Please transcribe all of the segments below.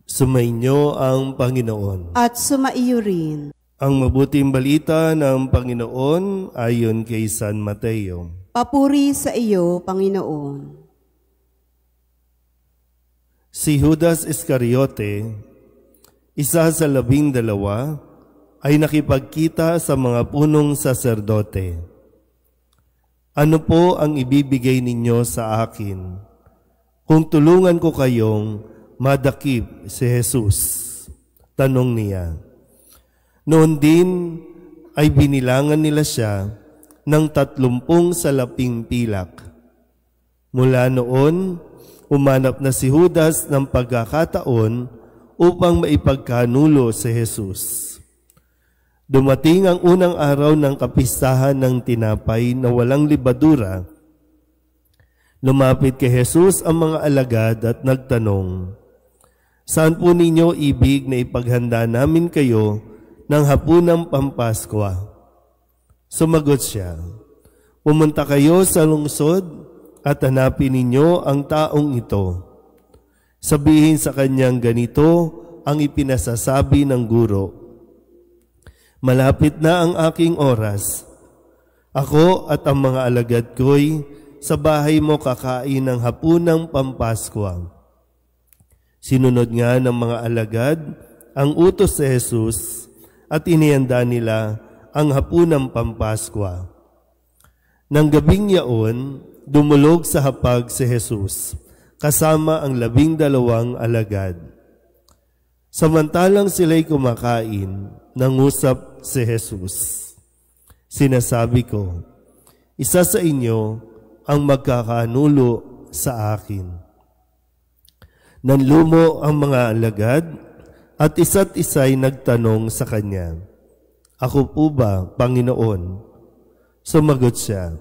Sumainyo ang Panginoon. At sumaiyo rin. Ang mabuting balita ng Panginoon ayon kay San Mateo. Papuri sa iyo, Panginoon. Si Judas Iscariote, isa sa 12, ay nakipagkita sa mga punong saserdote. Ano po ang ibibigay ninyo sa akin kung tulungan ko kayong madakip si Jesus? Tanong niya. Noon din ay binilangan nila siya ng 30 salaping pilak. Mula noon, umanap na si Judas ng pagkakataon upang maipagkanulo si Jesus. Dumating ang unang araw ng kapistahan ng tinapay na walang libadura. Lumapit kay Jesus ang mga alagad at nagtanong, "Saan po ninyo ibig na ipaghanda namin kayo ng hapunang Pampaskwa?" Sumagot siya, "Pumunta kayo sa lungsod at hanapin ninyo ang taong ito. Sabihin sa kanyang ganito ang ipinasasabi ng guro. Malapit na ang aking oras. Ako at ang mga alagad ko'y sa bahay mo kakain ng hapunang Pampaskwa." Sinunod nga ng mga alagad ang utos sa Jesus at inihanda nila ang hapunang Pampaskwa. Nang gabing yaon, dumulog sa hapag si Jesus kasama ang 12 alagad. Samantalang sila'y kumakain, nangusap si Jesus. "Sinasabi ko, isa sa inyo ang magkakanulo sa akin." Nanlumo ang mga alagad at isa't isa'y nagtanong sa kanya, "Ako po ba, Panginoon?" Sumagot siya,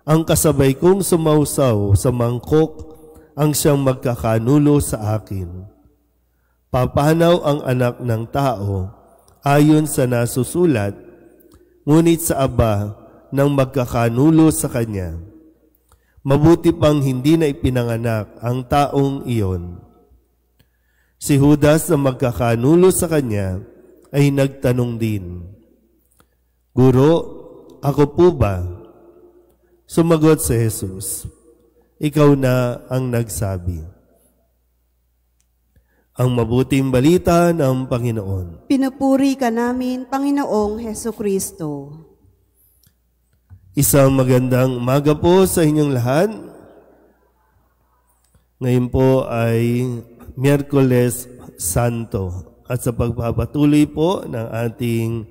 "Ang kasabay kong sumausaw sa mangkok ang siyang magkakanulo sa akin. Papanaw ang anak ng tao ayon sa nasusulat, ngunit sa aba ng magkakanulo sa kanya. Mabuti pang hindi na ipinanganak ang taong iyon." Si Judas na magkakanulo sa kanya ay nagtanong din, "Guro, ako po ba?" Sumagot si Jesus, "Ikaw na ang nagsabi." Ang mabuting balita ng Panginoon. Pinupuri ka namin, Panginoong Hesukristo. Isang magandang umaga po sa inyong lahat. Ngayon po ay Miyerkules Santo at sa pagpapatuloy po ng ating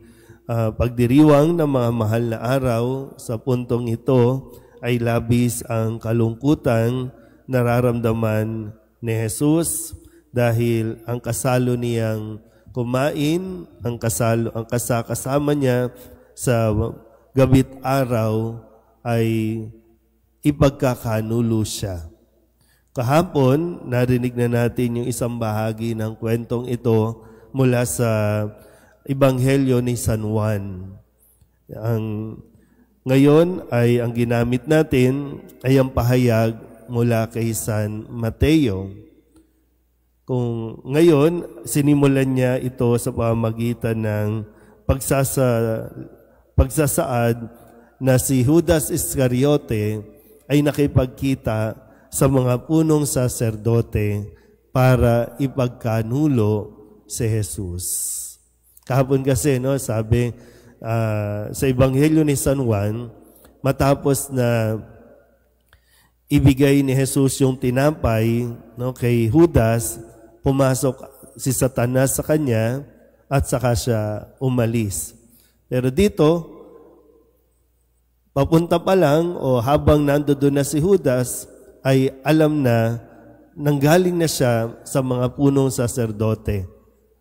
pagdiriwang ng mga mahal na araw, sa puntong ito ay labis ang kalungkutan nararamdaman ni Jesus dahil ang kasalo niyang kumain, ang kasama niya sa gabit araw ay ipagkakanulo siya. Kahapon, narinig na natin yung isang bahagi ng kwentong ito mula sa Ebanghelyo ni San Juan. Ngayon ay ang ginamit natin ay ang pahayag mula kay San Mateo. Kung ngayon, sinimulan niya ito sa pamamagitan ng pagsasaad na si Judas Iscariote ay nakipagkita sa mga punong saserdote para ipagkanulo si Jesus. Kahapon kasi, sabi sa Ebanghelyo ni San Juan, matapos na ibigay ni Jesus yung tinapay kay Judas, pumasok si Satanas sa kanya at saka siya umalis. Pero dito, papunta pa lang o habang nandoon na si Judas, ay alam na nanggaling na siya sa mga punong saserdote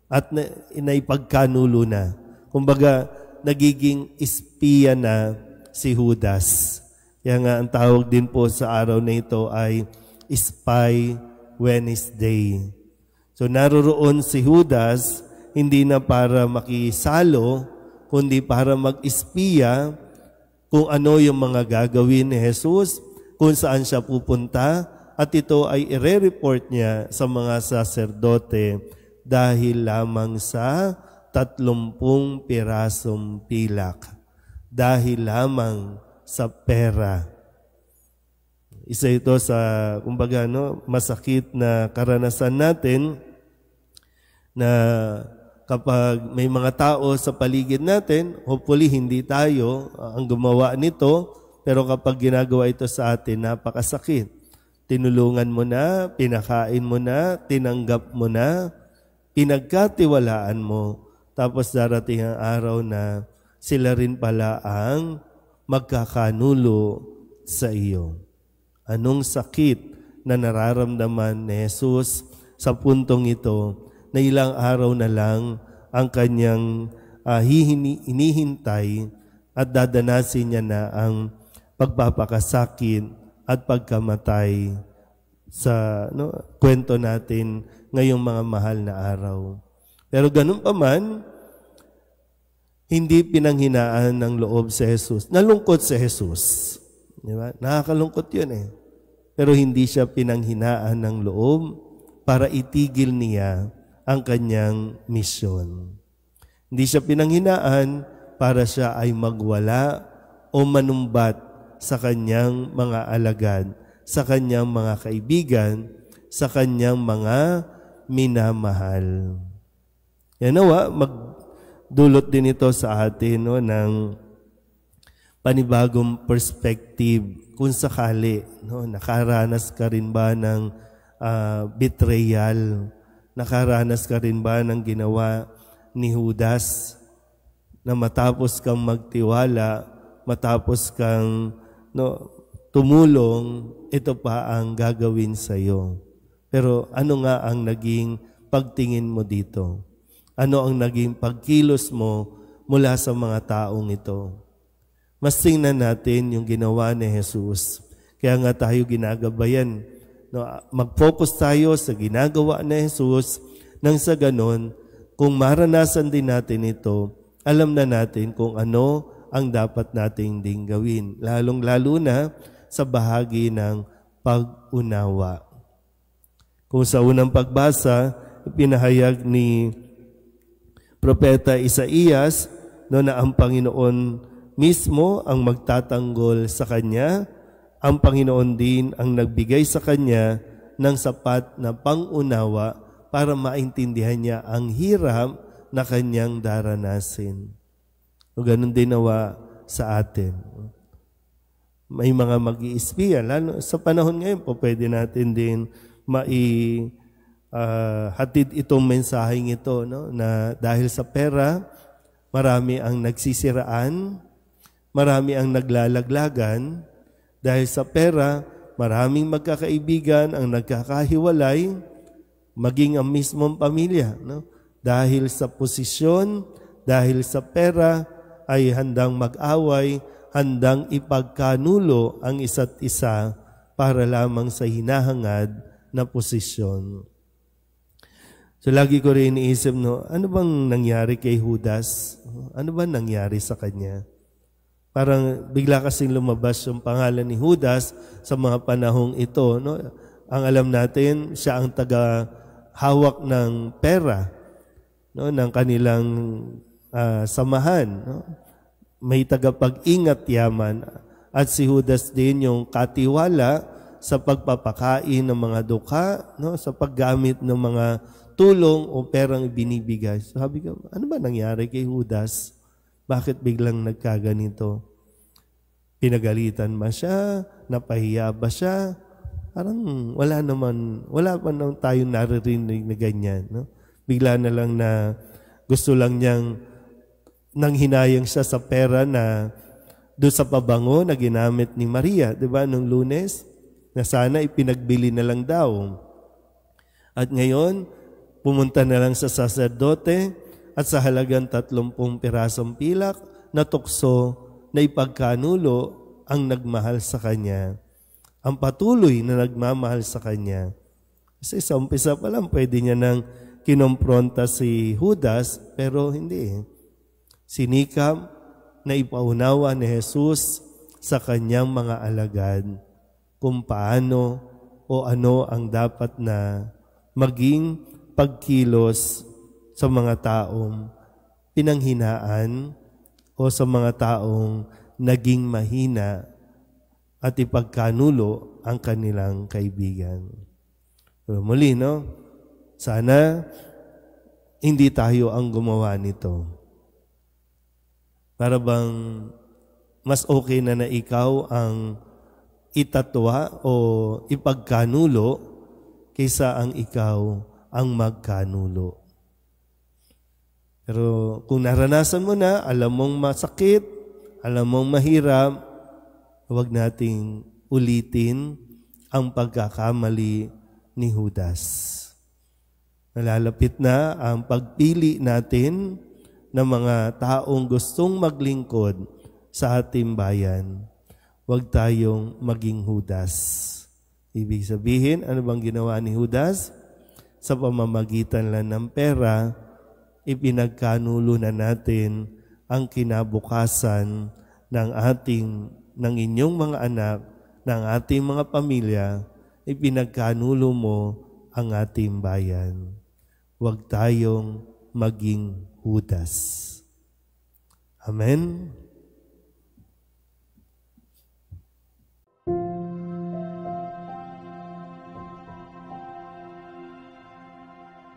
at inaipagkanulo na. Kumbaga, nagiging espiya na si Judas. Kaya nga ang tawag din po sa araw na ito ay Spy Wednesday. So naroroon si Judas hindi na para makisalo, kundi para mag-espiya kung ano yung mga gagawin ni Jesus, kung saan siya pupunta, at ito ay ire-report niya sa mga saserdote dahil lamang sa 30 pirasong pilak. Dahil lamang sa pera. Isa ito sa, kumbaga, masakit na karanasan natin na kapag may mga tao sa paligid natin, hopefully hindi tayo ang gumawa nito, pero kapag ginagawa ito sa atin, napakasakit. Tinulungan mo na, pinakain mo na, tinanggap mo na, pinagkatiwalaan mo, tapos darating ang araw na sila rin pala ang magkakanulo sa iyo. Anong sakit na nararamdaman ni Jesus sa puntong ito na ilang araw na lang ang kanyang hinihintay at dadanasin niya na ang pagpapakasakit at pagkamatay sa kwento natin ngayong mga mahal na araw. Pero ganun pa man, hindi pinanghinaan ng loob si Jesus. Nalungkot si Jesus. Di ba? Nakakalungkot yun eh. Pero hindi siya pinanghinaan ng loob para itigil niya ang kanyang misyon. Hindi siya pinanghinaan para siya ay magwala o manumbat sa kanyang mga alagad, sa kanyang mga kaibigan, sa kanyang mga minamahal. Yan nawa, magdulot din ito sa atin ng panibagong perspective. Kung sakali, nakaranas ka rin ba ng betrayal? Nakaranas ka rin ba ng ginawa ni Judas na matapos kang magtiwala, matapos kang tumulong, ito pa ang gagawin sa iyo. Pero ano nga ang naging pagtingin mo dito? Ano ang naging pagkilos mo mula sa mga taong ito? Mas tingnan natin yung ginawa ni Jesus. Kaya nga tayo ginagabayan. Mag-focus tayo sa ginagawa ni Jesus nang sa ganon, kung maranasan din natin ito, alam na natin kung ano ang dapat nating ding gawin. Lalong-lalo na sa bahagi ng pag-unawa. Kung sa unang pagbasa, pinahayag ni Propeta Isaías na ang Panginoon mismo ang magtatanggol sa kanya, ang Panginoon din ang nagbigay sa kanya ng sapat na pangunawa para maintindihan niya ang hirap na kanyang daranasin. O ganun din nawa sa atin. May mga mag-iispiya, lalo sa panahon ngayon po, pwede natin din hatid itong mensaheng ito, na dahil sa pera, marami ang nagsisiraan, marami ang naglalaglagan. Dahil sa pera, maraming magkakaibigan ang nagkakahiwalay, maging ang mismong pamilya. Dahil sa posisyon, dahil sa pera, ay handang mag-away, handang ipagkanulo ang isa't isa para lamang sa hinahangad na posisyon. So lagi ko rin iniisip, ano bang nangyari kay Judas? Ano bang nangyari sa kanya? Parang bigla kasing lumabas yung pangalan ni Judas sa mga panahong ito. Ang alam natin, siya ang taga-hawak ng pera ng kanilang samahan. May tagapag-ingat yaman. At si Judas din yung katiwala sa pagpapakain ng mga dukha, sa paggamit ng mga tulong o perang ibinibigay. So sabi ko, ano ba nangyari kay Judas? Bakit biglang nagkaganito? Pinagalitan ba siya? Napahiya ba siya? Parang wala pa naman tayong naririnig na ganyan. Bigla na lang na gusto lang niyang nanghinayang siya sa pera na doon sa pabango na ginamit ni Maria, di ba, nung Lunes, na sana ipinagbili na lang daw. At ngayon, pumunta na lang sa saserdote, at sa halagang 30 pirasong pilak na tukso na ipagkanulo ang nagmahal sa kanya. Ang patuloy na nagmamahal sa kanya. Kasi sa umpisa pa lang, pwede niya nang kinompronta si Judas, pero hindi. Sinikap na ipaunawa ni Jesus sa kanyang mga alagad kung paano o ano ang dapat na maging pagkilos sa mga taong pinanghinaan o sa mga taong naging mahina at ipagkanulo ang kanilang kaibigan. Pero muli, no? Sana hindi tayo ang gumawa nito. Para bang mas okay na ikaw ang itatwa o ipagkanulo kaysa ang ikaw ang magkanulo. Pero kung naranasan mo na, alam mong masakit, alam mong mahirap, huwag nating ulitin ang pagkakamali ni Judas. Nalalapit na ang pagpili natin ng mga taong gustong maglingkod sa ating bayan. Huwag tayong maging Judas. Ibig sabihin, ano bang ginawa ni Judas? Sa pamamagitan lang ng pera, ipinagkanulo na natin ang kinabukasan ng inyong mga anak, ng ating mga pamilya, ipinagkanulo mo ang ating bayan. Huwag tayong maging Judas. Amen?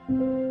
Thank you.